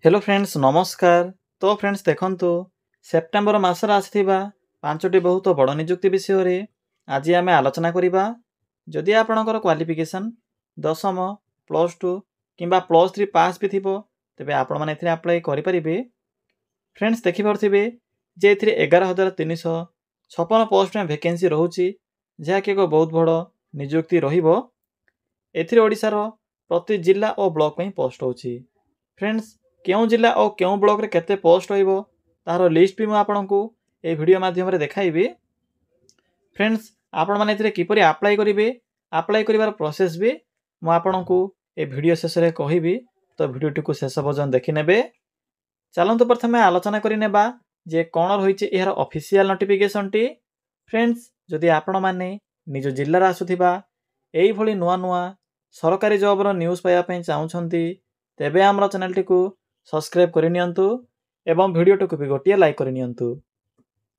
Hello friends नमस्कार। तो friends देखंतु सेप्टेम्बर मासर आसिथिबा पांचटी बहुत बड़ नियुक्ति विषय रे आज आम आलोचना करिबा। जदि आपणकर क्वालिफिकेशन दशम प्लस टू किंबा प्लस थ्री पास भी थिबो तेबे आपण माने एथिरे अप्लाई करि परिबे। फ्रेंड्स देखि पारथिबे जे एथिरे 11,356 पोस्ट में वैकेंसी रहउची जहा कि एक बहुत बड़ नियुक्ति रहिबो। एथिरे ओडिसा रो प्रति जिला और ब्लॉक में पोस्ट होची। फ्रेंड्स क्यों जिला और क्यों ब्लॉक रे केते पोस्ट रहिबो तार लिस्ट भी मु आपनकु ए वीडियो माध्यम रे देखाइबी। फ्रेंड्स आपण माने एथिरे किपरि अप्लाई करिवे अप्लाई करिवार प्रोसेस भी मु आपनकु ए वीडियो शेष रे कहिबी। तो वीडियो को शेष पर्यंत देखि नेबे। चलंतु प्रथमे आलोचना करि नेबा जे कोन रहिचे एहर ऑफिशियल नोटिफिकेशन टी। फ्रेंड्स जदि आपण माने निज जिल्ला रा आसुथिबा एई भली नुआ नुआ सरकारी जॉब रो न्यूज़ पाया पई चाहुछंती तेबे हमर चैनल टी को सब्सक्राइब करि नियंतु एवं वीडियो टी को भी गोटिए लाइक करि नियंतु।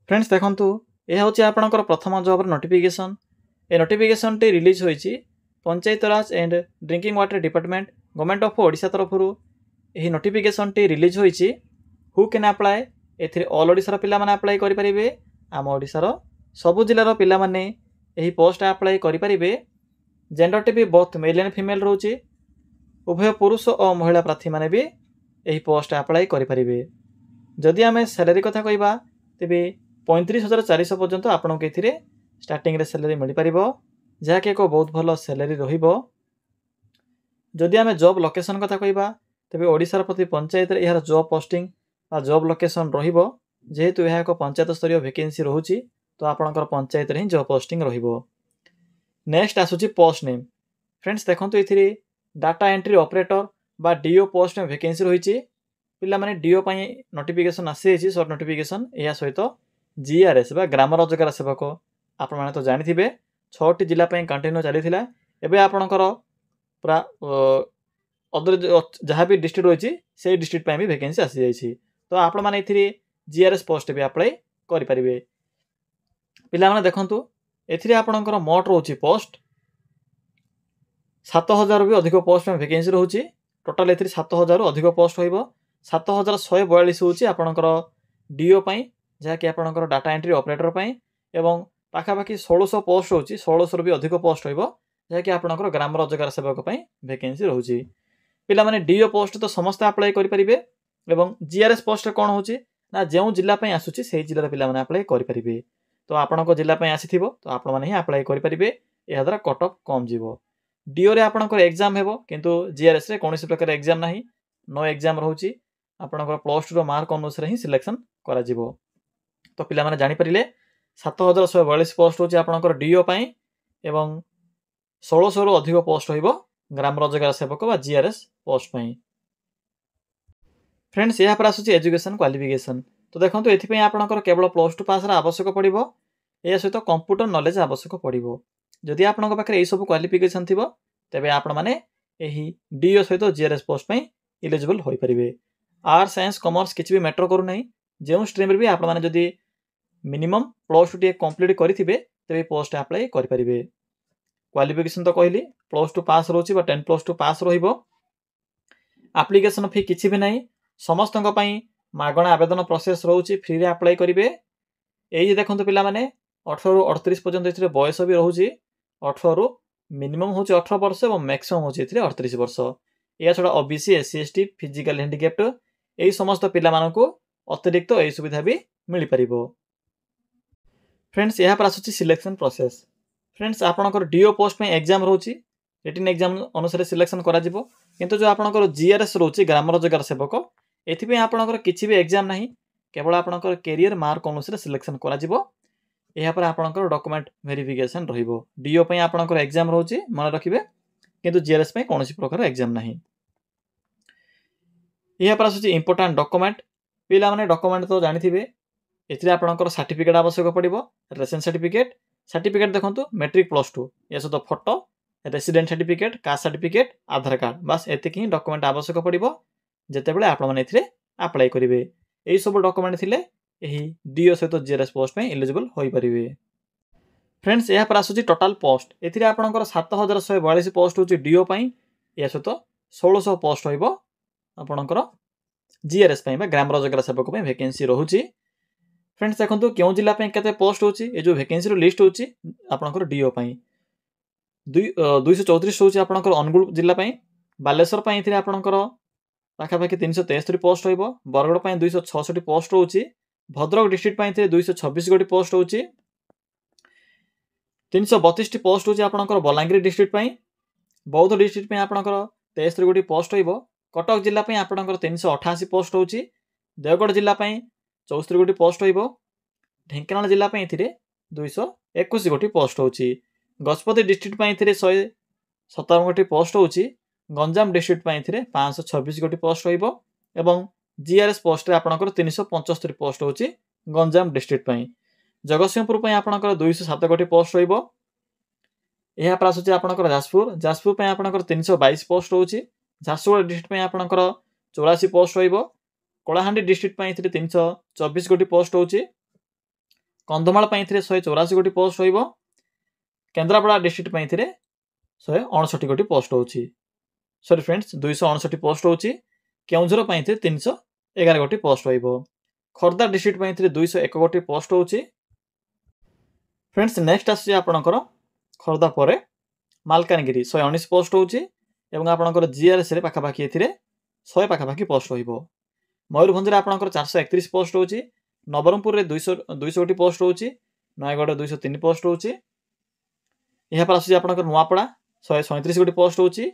फ्रेंड्स देखंतु ए होची आपनकर प्रथम जॉब रो नोटिफिकेशन। ए नोटिफिकेशन टी रिलीज होईची Panchayat Raj and drinking water department government of Odisha तरफरु एही नोटिफिकेशन टी रिलीज होईची। हु कैन अप्लाई एथिरे ऑल ओडिसा रो पिला माने अप्लाई करि परिबे। आम ओडिसा रो सबु जिल्ला रो पिला माने एही पोस्ट अप्लाई करि परिबे। जेंडर टी भी बोथ मेल एंड फीमेल रहउची। उभय पुरुष और महिला प्रार्थी माने भी एही पोस्ट अप्लाई करि परिबे। जदि आमे सैलरी कथा कहिबा तेबे 35,400 पर्यंत आपन के एथिरे स्टार्टिंग रे सैलरी मिलि परिबो जहा कि एक बहुत भलो सैलरी रहिबो। जदि आमे जॉब लोकेशन कथा कहिबा तेबे ओडिसा रो प्रति पंचायत रे एहर जॉब पोस्टिंग बा जॉब लोकेशन रहिबो। जेहेतु एहा एक पंचायत स्तरीय वैकेंसी रहउची तो आपनकर पंचायत रे ही जॉब पोस्टिंग रहिबो। नेक्स्ट आसुची पोस्ट नेम। फ्रेंड्स देखंतु एथिरे डाटा एंट्री ऑपरेटर बा डीओ पोस्ट में वैकेंसी रहिची। पिला माने डीओ पई नोटिफिकेशन आसीची शॉर्ट नोटिफिकेशन। एया सहित जीआरएस बा ग्राम रोजगार सेवक आपण माने तो जानि थिबे 6 टी जिला पई कंटिन्यू चलीथिला। एबे आपणकर पूरा अदर जहाँ भी डिस्ट्रिक्ट रहिची से डिस्ट्रिक्ट पई भी वैकेंसी आसी जाईची। तो आपण माने एथिरे जीआरएस पोस्ट भी अप्लाई करि परिबे। पिला माने देखंतु एथिरे आपणकर मोट रहउची पोस्ट 7,000 भी अधिक पोस्ट में वैकेंसी रहउची। टोटल एथिरे 7,000 रु अधिक पोस्ट होइबो। 7,142 होउची आपणकर डीओ पई जहा कि आपणकर डाटा एंट्री ऑपरेटर पई एवं पाखा पाखी 1600 पोस्ट होउची। 1600 रु भी अधिक पोस्ट होइबो जहा कि आपणकर ग्राम रोजगार सेवक पई वैकेंसी रहउची। पिला माने डीओ पोस्ट तो समस्त अप्लाई करि परिबे एवं जीआरएस पोस्ट कोन होउची ना जेउ जिल्ला पई आसुची सेही जिल्ला रे पिला माने अप्लाई करि परिबे। तो आपणको जिल्ला पई आसीथिबो तो आपण माने ही अप्लाई करि परिबे। एहा द्वारा कट ऑफ कम जीवो। डीओ रे आपणकर एग्जाम हेबो किंतु जीआरएस रे कोनोसी प्रकार एग्जाम नाही। नो एग्जाम रहउची। आपणकर प्लस 2 रो मार्क अनुसार ही सिलेक्शन करा जीवो। तो पिला माने जानि परिले 7,142 पोस्ट होची आपणकर डीओ पई एवं 1600 रु अधिक पोस्ट होइबो ग्राम रोजगार सेवक बा जीआरएस पोस्ट पई। फ्रेंड्स यहाँ पर आसुची एजुकेशन क्वालिफिकेशन। तो देखंतु एथि पई आपणकर केवल प्लस 2 पास रा आवश्यक पड़िबो। एया सहित कंप्यूटर नॉलेज आवश्यक पड़िबो। जदि आपणक पाखरे एई सब क्वालिफिकेशन थिबो तेबे आपण माने एही डीओ सहित जीआरएस पोस्ट पई एलिजिबल होई परिबे। आर्ट्स साइंस कॉमर्स किछि भी मैटर करू नै। जेउ स्ट्रीम रे भी आपण माने जदि मिनिमम प्लस 2 टी कंप्लीट करिथिबे तेबे पोस्ट अप्लाई करि परिबे। क्वालिफिकेशन तो कहली प्लस 2 पास रहउची बा 10 प्लस 2 पास रहिबो। एप्लीकेशन फी किछि भी नै। समस्तक पई मागणा आवेदन प्रोसेस रहउची फ्री रे अप्लाई करिवे। एई जे देखंतु पिला माने 18 रु 38 पर्यंत एथिरे बयस भी रहउची। 18 रु मिनिमम होची 18 वर्ष और मैक्सिमम होची एथिरे 38 वर्ष। या छडा OBC SC ST physical handicapped एई समस्त पिला मानकु अतिरिक्त एई सुविधा भी मिलि परिबो। फ्रेंड्स यहाँ पर आसुची सिलेक्शन प्रोसेस। फ्रेंड्स आपणकर डीओ पोस्ट में एग्जाम रहउची। रिटन एग्जाम अनुसार सिलेक्शन करा जिवो किंतु जो आपणकर जीआरएस रहउची ग्राम रोजगार सेवक एथि पे आपणकर किछि भी एग्जाम नाही। केवल आपणकर कैरियर मार्क अनुसार सिलेक्शन करा जिवो। यहाँ पर आपणकर डॉक्यूमेंट वेरिफिकेशन रहिबो। डीओ पई आपणकर एग्जाम रहउची मन रखिबे किंतु जीआरएस पई कोनोसी प्रकार एग्जाम नाही। यहाँ पर आसुची इंपोर्टेंट डॉक्यूमेंट। पिला माने डॉक्यूमेंट तो जानि थिबे। एथिरे आपणकर सर्टिफिकेट आवश्यक पड़िबो। रेशन सर्टिफिकेट सर्टिफिकेट देखंतु मैट्रिक प्लस 2 या सहित photo resident certificate caste certificate Aadhaar card बस एतिक ही डॉक्यूमेंट आवश्यक पड़िबो जेते बेले आपण माने एथिरे अप्लाई करिवे। एई सब डॉक्यूमेंट थिले एही डीओ सहित जीआरएस पोस्ट में एलिजिबल होई परिवे। फ्रेंड्स यहाँ पर आसुची टोटल पोस्ट। एथिरे आपणकर 7,142 पोस्ट होची डीओ पई या सहित 1600 पोस्ट होइबो आपणकर जीआरएस ग्राम रोजगार सेवक वैकेंसी रोचे। फ्रेंड्स देखो क्यों जिला के पोस्ट होची ए जो वैकेंसी लिस्ट होची आपनकर डीओ 234 होची आपनकर अनुगुल जिला बालेश्वर आपनकर पाखापाखि 373 पोस्ट होइबो। बरगड़ 266 पोस्ट होची। भद्रक डिस्ट्रिक्ट 226 गोटी पोस्ट होची। 332 पोस्ट होची आपनकर बलांगीर डिस्ट्रिक्ट बौद्ध डिस्ट्रिक्ट आपनकर 63 गोटी पोस्ट होइबो। कटक जिला आपनकर 388 पोस्ट होची। देवगढ़ जिला 64 गोटी पोस्ट होइबो। ढेंकानाल जिला 221 गोटी पोस्ट होची। गजपति डिस्ट्रिक्ट 157 गोटी पोस्ट होची। गंजाम डिस्ट्रिक्ट 526 गोटी पोस्ट होइबो एवं जीआरएस पोस्ट रे आपनकर 375 पोस्ट होची गंजाम डिस्ट्रिक्ट जगतसिंहपुर आपनकर 207 गोटी पोस्ट होइबो। यह पर आसुची आपनकर जाजपुर आपनकर 322 पोस्ट होची। झारसुगुड़ा डिस्ट्रिक्ट आपनकर 84 पोस्ट होइबो। कलाहांडी डिस्ट्रिक्ट 324 गोटी पोस्ट होची। कंधमाल 184 गोटी पोस्ट होइबो। केन्द्रापड़ा डिस्ट्रिक्ट 159 गोटी पोस्ट होची। सॉरी फ्रेंड्स 259 पोस्ट होची। केउंझर 311 गोटी पोस्ट होइबो। खोर्धा डिस्ट्रिक्ट 201 गोटी पोस्ट होची। फ्रेंड्स नेक्स्ट आसी आपनकर खोर्धा परे मालकानगिरी 119 पोस्ट होची एवं आपनकर जीआरएस रे पाखापाखि एथिरे 100 पाखापाखि पोस्ट होइबो। मयूरभंज रे आपनकर 431 पोस्ट होची। नवरंगपुर रे 200 गोटी पोस्ट होची। नयगढ़ 203 पोस्ट होची। यह पर आसी आपनकर नुआपड़ा 137 गोटी पोस्ट होची।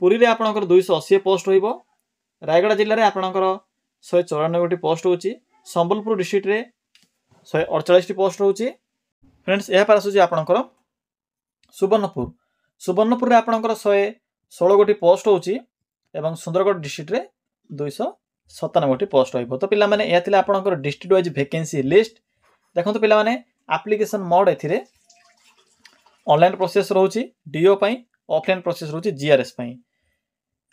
पुरी रे आपनकर 280 पोस्ट होइबो। रायगढ़ जिल्ला रे आपनकर 194 गोटी पोस्ट होची। संबलपुर डिस्ट्रिक्ट रे 148 पोस्ट होची। फ्रेंड्स यह पर आसी आपनकर सुवर्णपुर रे आपनकर 116 गोटी पोस्ट होची एवं सुंदरगढ़ डिस्ट्रिक्ट रे 297 गोटी पोस्ट होइबो। तो पिला माने या थिला आपनकर डिस्ट्रिक्ट वाइज वैकेंसी लिस्ट। देखंतु पिला माने एप्लीकेशन मोड एथिरे ऑनलाइन प्रोसेस रहउची डीओ ऑफलाइन प्रोसेस रहउची जीआरएस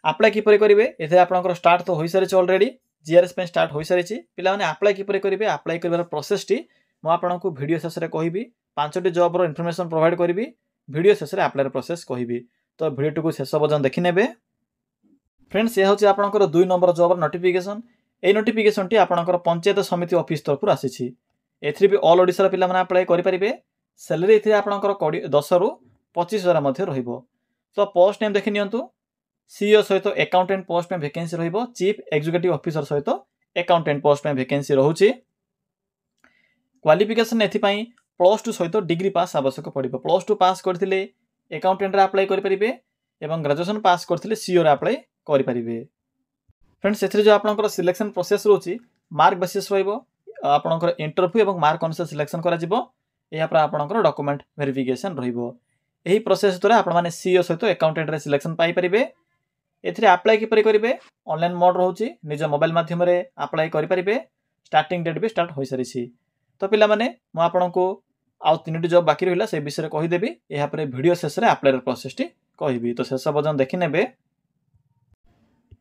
अप्लाई किपरि करिवे एथे आपनकर स्टार्ट तो होई सारिछ ऑलरेडी जीआरएस स्टार्ट होई सारिछि। पिला माने अप्लाई किपरि करिवे अप्लाई करबार प्रोसेस टी मो आपनकु वीडियो शेष रे कहिबी। 5टी जॉब रो इन्फॉर्मेशन प्रोवाइड करिबी। वीडियो शेष रे अप्लाई प्रोसेस कहिबी। तो वीडियो को शेष पर्यंत देखि नेबे। फ्रेंड्स यह होची आपनकर 2 नंबर जॉब नोटिफिकेशन। ए नोटिफिकेशन टी आपनकर पंचायत समिति ऑफिस तरफ आसीछि। एथि भी ऑल ओडिसा पिला माने अप्लाई करि परिबे। सैलरी एथि आपनकर 10 रु 25,000 मध्ये रहिबो। तो पोस्ट नेम देखि नियंतु। सीईओ सहित अकाउंटेंट पोस्ट में वैकेंसी रहिबो। चीफ एग्जीक्यूटिव ऑफिसर सहित अकाउंटेंट पोस्ट में वैकेंसी रहउछि। क्वालिफिकेशन एथि पई +2 सहित डिग्री पास आवश्यक पड़िबो। +2 पास करथिले अकाउंटेंट रे अप्लाई करि परिबे एवं ग्रेजुएशन पास करथिले सीईओ रे अप्लाई करि परिबे। फ्रेंड्स एथि जो आपनकर सिलेक्शन प्रोसेस रहउछि मार्क बेसिस रहिबो। आपनकर इंटरव्यू एवं मार्क अनुसार सिलेक्शन करा जिवो। एहा पर आपनकर डॉक्यूमेंट वेरिफिकेशन रहिबो। एही प्रोसेस द्वारा आपण माने सीईओ सहित अकाउंटेंट रे सिलेक्शन पाई परिबे। एथिरे अप्लाई किपरि करिवे ऑनलाइन मोड रहउछि। निज मोबाइल माध्यम रे अप्लाई करि परिबे। स्टार्टिंग डेट भी स्टार्ट होई सारिछि। तो पिला माने मो आपनको आउ 3टी जॉब बाकी रहिला से विषय कहि देबी। एहा पर वीडियो शेष रे अप्लाई प्रोसेस टी कहिबी। तो शेष पर्यंत देखि नेबे।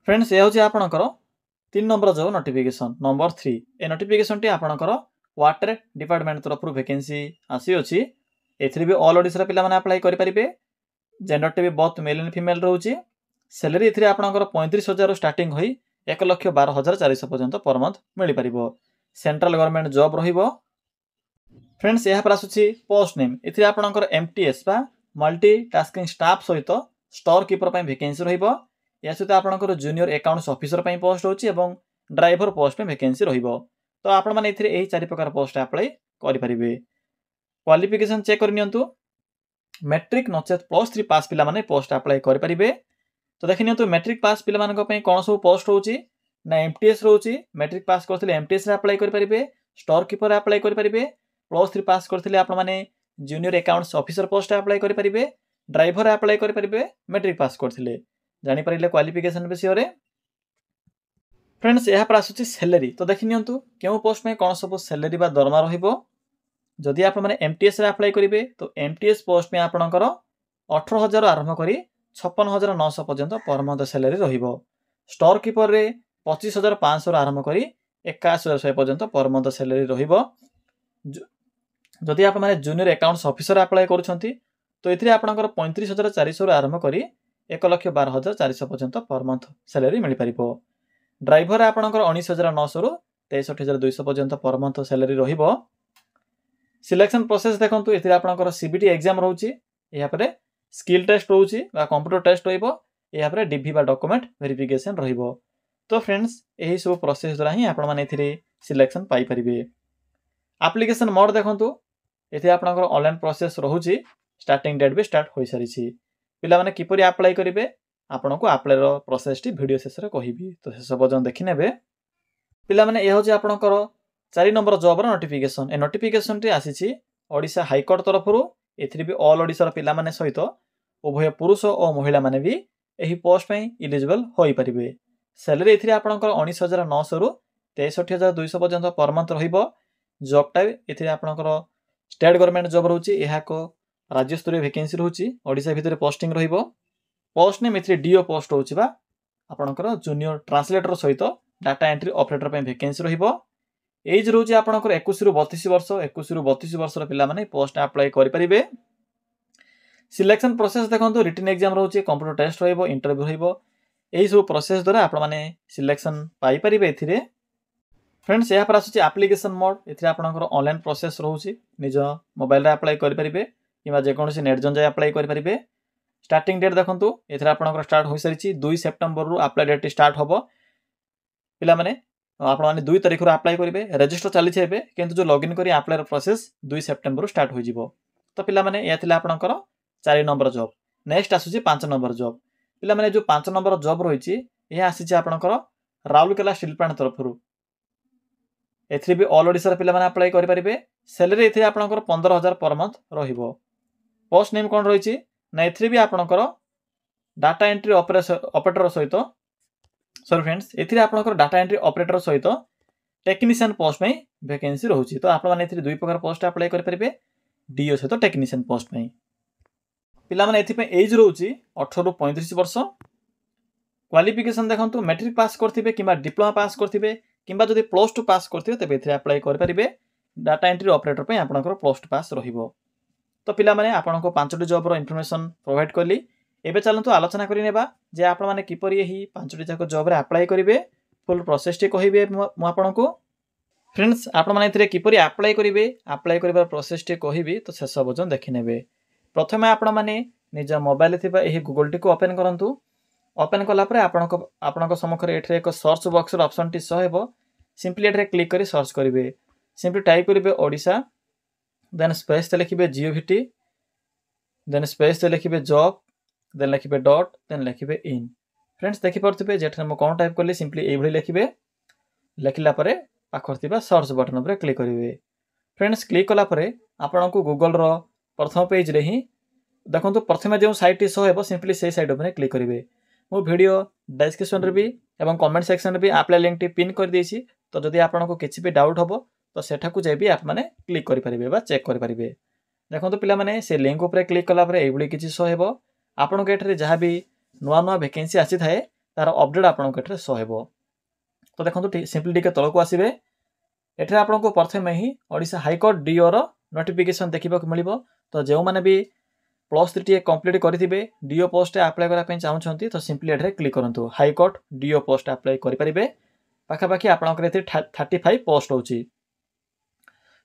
फ्रेंड्स ए होछि आपनकर 3 नंबर जॉब नोटिफिकेशन नंबर 3। ए नोटिफिकेशन टी आपनकर वाटर डिपार्टमेंट तरफ वैकेंसी आसी अछि। एथि भी ऑल ओडिसा पिला माने अप्लाई करि परिबे। जेंडर टी भी बोथ मेल एंड फीमेल रहउछि। सैलरी एथि आपनकर 35,000 स्टार्टिंग होई 1,12,400 पर्यंत पर मंथ मिलि परिबो। सेंट्रल गवर्नमेंट जॉब रहिबो। फ्रेंड्स यह पर आसुछि पोस्ट नेम। एथि आपनकर एमटीएस बा मल्टी टास्किंग स्टाफ सहित स्टोर कीपर पई वैकेंसी रहिबो। या सहित आपनकर जूनियर अकाउंट्स ऑफिसर पई पोस्ट होछि एवं ड्राइवर पोस्ट में वैकेंसी रहिबो। तो आपण माने एथि एही 4 प्रकार पोस्ट अप्लाई करि परिबे। क्वालिफिकेशन चेक कर नियंतु। मैट्रिक नचेत +3 पास पिला माने पोस्ट अप्लाई करि परिबे। तो देखि नियंतु मैट्रिक पास पिला मानक पई कोन सब पोस्ट होछि ना एमटीएस रहउछि। मैट्रिक पास करथिले एमटीएस रे अप्लाई करि परिबे। स्टोर कीपर अप्लाई करि परिबे। +3 पास करथिले आपण माने junior accounts officer post apply करि परिबे। ड्राइवर अप्लाई करि परिबे। मैट्रिक पास करथिले जानि परिले क्वालिफिकेशन विषय रे। फ्रेंड्स यह पर आसुछि सैलरी। तो देखि नियंतु केउ पोस्ट में कोन सब सैलरी बा दरमा रहिबो। जदि आपण माने एमटीएस रे अप्लाई करिवे तो एमटीएस पोस्ट में आपणकर 18,000 आरंभ करी 56,900 पर्यंत पर मंथ सैलरी रहिबो। स्टोर कीपर रे 25,500 आरंभ करी 81,100 पर्यंत पर मंथ सैलरी रहिबो। जदि आपण माने जूनियर अकाउंट्स ऑफिसर अप्लाई करूछंती तो एथिरे आपणकर 35,400 आरंभ करी 1,12,400 पर्यंत पर मंथ सैलरी मिलि परिबो। ड्राइवर आपणकर 19,900 रु 63,200 पर्यंत पर मंथ सैलरी रहिबो। सिलेक्शन प्रोसेस देखंतु एथिरे आपणकर सीबीटी एग्जाम रहउची, एहा परे स्किल टेस्ट रहउची बा कंप्यूटर टेस्ट रहिबो, एहा परे डीवी बा डॉक्यूमेंट वेरिफिकेशन रहिबो। तो फ्रेंड्स एही सब प्रोसेस द्वारा ही आपण माने एथिरे सिलेक्शन पाई परिबे। एप्लीकेशन मोड देखंतु एथि आपणकर ऑनलाइन प्रोसेस रहउची, स्टार्टिंग डेट भी स्टार्ट होई सारिछि। पिला माने किपरि अप्लाई करिवे आपनको अप्लाई रो प्रोसेस टी वीडियो शेष रे कहिबी, तो शेष पर्यंत देखि नेबे। पिला माने ए होची आपणकर 4 नंबर जॉब रो नोटिफिकेशन। ए नोटिफिकेशन टी आसीछि ओडिसा हाई कोर्ट तरफरु। एथिरे भी ऑल ओडिसा रो पिला माने सहित उभय पुरुष और महिला माने भी एही पोस्ट पई एलिजिबल होई परिबे। सैलरी एथिरे आपणकर 19,900 रु 63,200 पर्यंत पर मंथ रहिबो। जॉब टाइप एथिरे आपणकर स्टेट गवर्नमेंट जॉब रहउची, एहा को राज्य स्तरीय वैकेंसी रहउची, ओडिसा भितरे पोस्टिंग रहिबो। पोस्ट नेम एथिरे डीओ पोस्ट रहउची बा आपणकर जूनियर ट्रांसलेटर सहित डाटा एंट्री ऑपरेटर पे वैकेंसी रहिबो। एज रहउची आपणकर 21 रु 32 वर्ष, 21 रु 32 वर्ष रो पिला माने पोस्ट अप्लाई करि परिबे। सिलेक्शन प्रोसेस देखंतु रिटन एग्जाम रहउची, कंप्यूटर टेस्ट रहिबो, इंटरव्यू रहिबो। एही सब प्रोसेस द्वारा आपण माने सिलेक्शन पाई परिबे एथिरे। फ्रेंड्स यहाँ पर आसुची एप्लीकेशन मोड, एथिरे आपणकर ऑनलाइन प्रोसेस रहउची, निज मोबाइल रे अप्लाई करि परिबे किबा जे कोनोसी नेट जन जाय अप्लाई करि परिबे। स्टार्टिंग डेट देखंतु एथिरे आपणकर स्टार्ट होई सारिची 2 सेप्टेम्बर रु अप्लाई डेट स्टार्ट होबो। पिला माने आपण माने 2 तारिख रु अप्लाई करिवे, रजिस्टर चली छेबे, किंतु जो लॉगिन करी अप्लाई रो प्रोसेस 2 सेप्टेम्बर रु स्टार्ट होई जिवो। तो पिला माने या थिला आपणकर 4 नंबर जॉब। नेक्स्ट आसुची 5 नंबर जॉब। पिला माने जो 5 नंबर जॉब रहिची एहा आसीची आपणकर राउरकेला स्टील प्लांट तरफरु। एथिरे भी ऑल ओडिसा रे पिला माने अप्लाई करि परिबे। सैलरी एथिरे आपणकर 15,000 पर मंथ रहिबो। पोस्ट नेम कोन रहिची ना एथिरे भी आपणकर डाटा एंट्री ऑपरेटर सहित सॉरी फ्रेंड्स एथिरे आपणकर डाटा एंट्री ऑपरेटर सहित टेक्नीशियन पोस्ट में वैकेंसी रहउची। तो आपण माने एथिरे दुई प्रकार पोस्ट अप्लाई करि परिबे, डीओ सहित टेक्नीशियन पोस्ट में। पिला माने एथि पे एज रहउची 18 रु 35 वर्ष। क्वालिफिकेशन देखंतु मैट्रिक पास करथिबे किबा डिप्लोमा पास करथिबे किबा जदि +2 पास करथिबे तबे एथि अप्लाई करि परिबे। डाटा एंट्री ऑपरेटर पे आपणकर +2 पास रहिबो। तो पिला माने आपनको 5टी जॉब रो इन्फॉर्मेशन प्रोवाइड करली। एबे चलंतु आलोचना करि नेबा जे आपण माने किपरि एही 5टी जाक जॉब रे अप्लाई करिवे। फुल प्रोसेस टी कहिबे मु आपनको। फ्रेंड्स आपण माने एथिरे किपरि अप्लाई करिवे, अप्लाई करिवार प्रोसेस टी कहिबी, तो शेष पर्यंत देखि नेबे। प्रथमे आपण माने निज मोबाइल थिबा एही गूगल टी को ओपन करंतु। ओपन कला परे आपनको सम्मुखरे एठरे एक सर्च बॉक्स रो ऑप्शन टी सहेबो। सिंपली एठरे क्लिक करी सर्च करिवे। सिंपली टाइप करिवे ओडिसा, देन स्पेस ते लिखिबे जीओवीटी, देन स्पेस ते लिखिबे जॉब, देन लिखिबे डॉट, देन लिखिबे इन। फ्रेंड्स देखि परथिबे जेठरे म कोन टाइप करली सिंपली एई भली लिखिबे। लिखिला परे पाखर थिबा सर्च बटन उपरे क्लिक करिवे। फ्रेंड्स क्लिक कला परे आपनको गूगल रो प्रथम पेज रे ही देखंतु प्रथमे जो साइट सहेबो सिंपली से साइट उपरे क्लिक करिवे। मो वीडियो डिस्क्रिप्शन रे भी एवं कमेंट सेक्शन रे भी अप्लाई लिंक टी पिन कर देछि। तो जदि आपनको किछि भी डाउट हबो तो सेठा को जाय भी आप माने क्लिक करि परिबे बा चेक करि परिबे। देखंतु पिला माने से लिंक उपरे क्लिक कला परे एबुली किछि सहेबो। आपनको एठरे जहा भी नुवा नुवा वैकेंसी आसी थाए तार अपडेट आपनको एठरे सहेबो। तो देखंतु सिंपली टिके तळको आसीबे। एठरे आपनको प्रथमे ही ओडिसा हाई कोर्ट डीओ रो नोटिफिकेशन देखिबा मिलिबो। तो जेउ माने भी +3 टी कंप्लीट करथिबे, डीओ पोस्ट अप्लाई करा पय चाहउछंती, तो सिंपली एठरे क्लिक करंतु। हाई कोर्ट डीओ पोस्ट अप्लाई करि परिबे। पाखा पाखी आपनकर एथि 35 पोस्ट होची।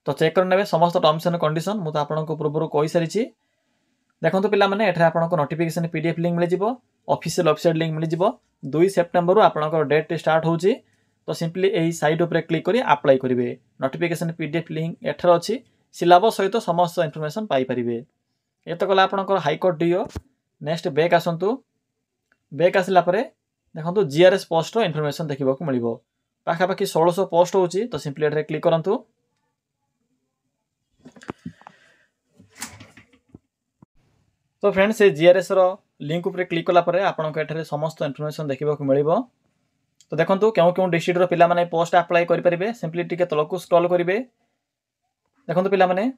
तो चेक कर नेबे समस्त टर्म्स एंड कंडीशन मु तो आपनको पूर्वरु कहि सारिछि। देखंतु पिला माने एठरे आपनको नोटिफिकेशन पीडीएफ लिंक मिलि जिवो, ऑफिशियल वेबसाइट लिंक मिलि जिवो। 2 सेप्टेम्बर रु आपनकर डेट स्टार्ट होची। तो सिंपली एही साइट उपरे क्लिक करी अप्लाई करिवे। नोटिफिकेशन पीडीएफ लिंक एठरे अछि। सिलेबस सहित समस्त इन्फॉर्मेशन पाई परिबे। एतो कला आपनकर हाई कोर्ट डीओ। नेक्स्ट बैक आसंतु। बैक आसिला परे देखंतु जीआरएस पोस्ट रो इन्फॉर्मेशन देखिबा को मिलिबो। पाखा पाखी 1600 पोस्ट होची। तो सिंपली एठरे क्लिक करंतु। तो फ्रेंड्स से जीआरएस रो लिंक उपरे क्लिक कला परे आपनको एठरे समस्त इन्फॉर्मेशन देखिबा को मिलिबो। तो देखंतु केउ डिस्ट्रिक्ट रो पिला माने पोस्ट अप्लाई करि परिबे। सिंपली टिके तलको स्क्रॉल करिवे। देखंतु पिला माने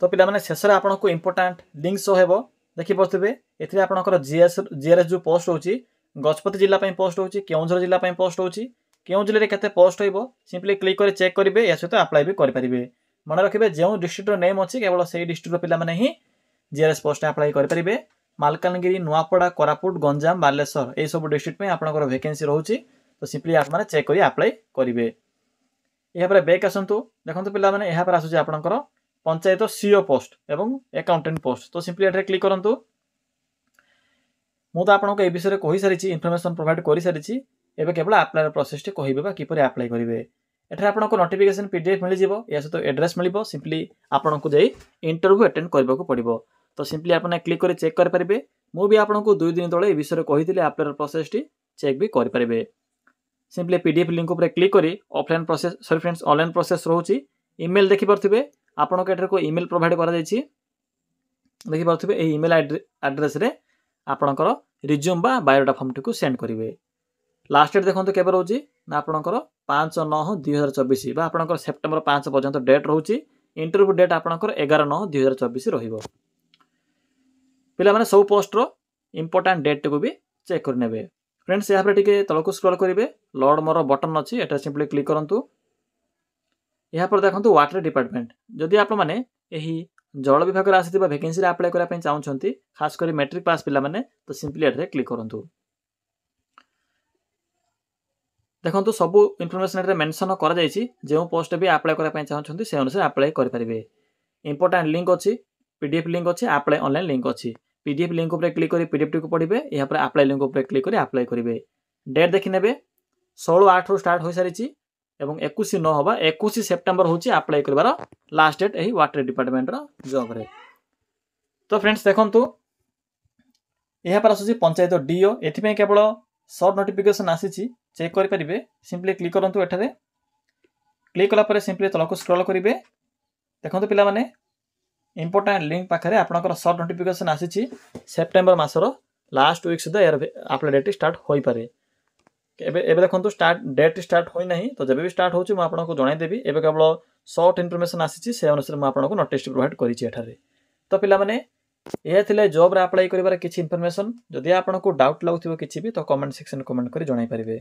तो पिला माने शेषरे आपनको इंपोर्टेंट लिंक सो हेबो देखि पथिबे। एथिरे आपनकर जीआरएस जो पोस्ट होची गजपति जिल्ला पय पोस्ट होची, केउंझर जिल्ला पय पोस्ट होची। केउं जिल्ला रे केते पोस्ट होइबो सिंपली क्लिक करि चेक करिवे। या सहित अप्लाई भी करि परिबे। मन रखिबे जेउ डिस्ट्रिक्ट रो नेम अछि केवल सेही डिस्ट्रिक्ट रो पिला माने ही जीआरएस पोस्ट अप्लाई करि परिबे। मालकानगिरी, नुआपड़ा, कोरापुट, गंजाम, बालेश्वर ए सब डिस्ट्रिक्ट में आपनकर वैकेंसी रहउची। तो सिंपली आपने चेक कर अप्लाई करेंगे। यहाँ बैक आसतु देखो पे यहाँ आसूँ आपंकर पंचायत सीओ पोस्ट एवं अकाउंटेंट पोस्ट। तो सिंपली ये क्लिक करूँ। मुझे आपको ये विषय कही सारी इनफर्मेशन प्रोवाइड कर सारी। एवं केवल अप्लाई प्रोसेस टी कह किपर अप्लाई करेंगे। एठार आपको नोटिफिकेशन पीडीएफ मिल जाव या सहित एड्रेस मिल सिंपली आपको जाई इंटरव्यू अटेंड करने को पड़ो। तो सिंपली आपने क्लिक कर चेक करेंगे। मुझे आपको 2 दिन तले विषय कही अप्लाई प्रोसेस टी चेक भी करेंगे। सिंपली पीडीएफ लिंक पर क्लिक कर offline process sorry friends online process रोचे। ईमेल देखिपे आपको एठार को ईमेल प्रोवाइड कर देखिपे ईमेल एड्रेस रे आपणकर रिज्यूम बा बायोडाटा फॉर्म टी को सेंड करेंगे। लास्ट डेट देखो केवे रोचे ना आपणकर 5/9/2024 बा आपणकर सेप्टेम्बर 5 पर्यंत डेट रोचे। इंटरव्यू डेट आपणकर 11/9/2024 रहिबो। पिला माने सब पोस्ट रो इंपोर्टेंट डेट को भी चेक कर नेबे। फ्रेंड्स यहाँ पर टिके तलको स्क्रॉल करेंगे। लोड मोर बटन अच्छी एटा सिंपली क्लिक करंतु। यहाँ पर देखो वाटर डिपार्टमेंट जदि आप माने एही जल विभाग रे आसीथिबा वैकेंसी रे अप्लाई करा पई चाहउछंती खास करी मैट्रिक पास पिला माने तो सिंपली एटा क्लिक करंतु। देखो सब इनफॉरमेशन मेंशन कर जो पोस्ट भी अप्लाई करने चाहते से अनुसार अप्लाई करेंगे। इंपोर्टेंट लिंक अच्छी पीडीएफ लिंक अच्छी अप्लाई ऑनलाइन लिंक अच्छी। पीडीएफ लिंक पर क्लिक कर पीडीएफ टी को पढ़े यहाँ पर अप्लाई लिंक पर क्लिक कर अप्लाई करेंगे। डेट देखने 16/8 स्टार्ट हो सारी और 21/9 सेप्टेम्बर हूँ अप्लाई कर लास्ट डेट यही वाटर डिपार्टमेंट जॉब रे। तो फ्रेंड्स देखो यहाँ पर आसूँ पंचायत डीओ एथि केवल सर्ट नोटिफिकेशन आसी चेक करेंगे। सिंपली क्लिक करूँ एठारे क्लिक कला सिंपली तलक स्क्रॉल करेंगे। देखो पिला माने इंपोर्टेंट लिंक पाखे आपंकर सर्ट नोटिफिकेशन आसी सेप्टेम्बर मासर लास्ट वीक सुधा यार अप्लाई डेट स्टार्ट हो पारे। एबे देखो स्टार्ट डेट स्टार्ट होना तो जब भी स्टार्ट होची मैं आपको जनईदेवी। एबे केवल सर्ट इनफॉरमेशन आसी से अनुसार मैं आपको नोटिस प्रोवाइड करें। तो पिला माने यह थिले जॉब रे अप्लाई करिवार किछि इनफॉरमेशन। जदि आपको डाउट लागुथिबो किछि भी तो कमेंट सेक्शन कमेंट करी जणाई परिबे।